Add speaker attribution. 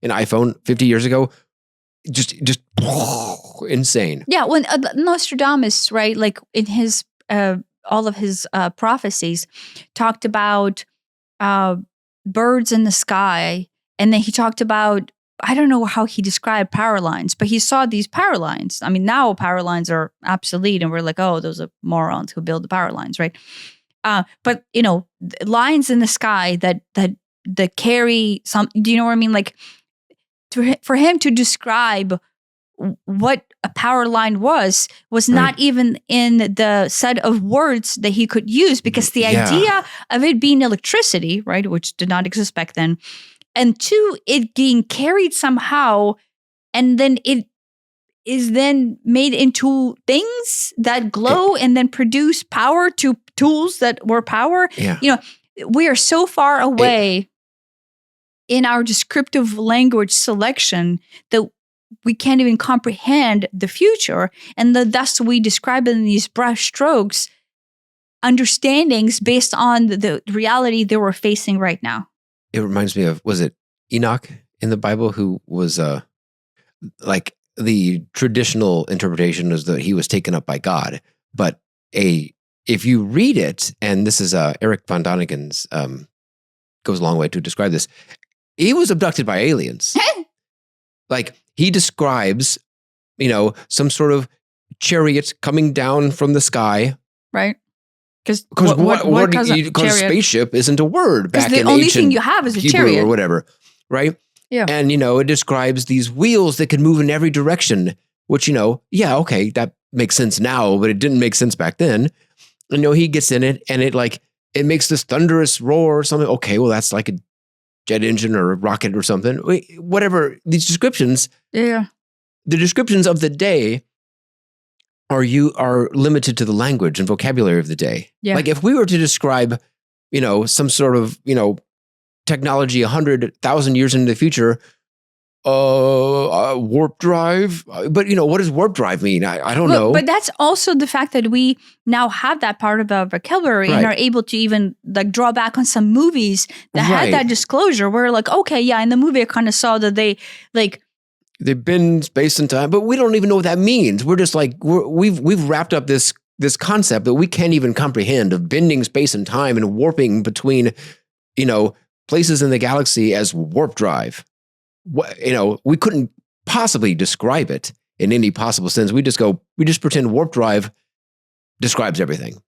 Speaker 1: an iPhone 50 years ago, just insane.
Speaker 2: Yeah, when Nostradamus, right, like in his all of his prophecies, talked about birds in the sky, and then he talked about, I don't know how he described power lines, but he saw these power lines. I mean, now power lines are obsolete, and we're like, oh, those are morons who build the power lines, right? But lines in the sky that carry some. Do you know what I mean? Like, for him to describe what a power line was not even in the set of words that he could use, because the idea of it being electricity, right, which did not exist back then, and two, it being carried somehow, and then it is then made into things that glow and then produce power to tools that were power.
Speaker 1: Yeah.
Speaker 2: We are so far away in our descriptive language selection that we can't even comprehend the future. And thus we describe it in these brush strokes, understandings based on the reality that we're facing right now.
Speaker 1: It reminds me of, was it Enoch in the Bible, who was like the traditional interpretation is that he was taken up by God. But if you read it, and this is Eric von Donigen's, goes a long way to describe this, he was abducted by aliens. Like, he describes, some sort of chariot coming down from the sky.
Speaker 2: Right. Because
Speaker 1: spaceship isn't a word back in ancient
Speaker 2: the only thing you have is a
Speaker 1: Hebrew
Speaker 2: chariot
Speaker 1: or whatever, right?
Speaker 2: Yeah.
Speaker 1: And, it describes these wheels that can move in every direction, which, okay, that makes sense now, but it didn't make sense back then. And, he gets in it, and it makes this thunderous roar or something. Okay, well, that's like a jet engine or a rocket or something. Whatever, these descriptions.
Speaker 2: Yeah.
Speaker 1: The descriptions of the day are limited to the language and vocabulary of the day.
Speaker 2: Yeah.
Speaker 1: Like, if we were to describe, some sort of, technology 100,000 years into the future, warp drive. But, what does warp drive mean? I don't know.
Speaker 2: But that's also the fact that we now have that part of our vocabulary and are able to even like draw back on some movies that had that disclosure. We're like, okay, yeah, in the movie I kind of saw that they like...
Speaker 1: They've been space and time, but we don't even know what that means. We're just like, we've wrapped up this concept that we can't even comprehend of bending space and time and warping between, places in the galaxy as warp drive. We couldn't possibly describe it in any possible sense. We just pretend warp drive describes everything.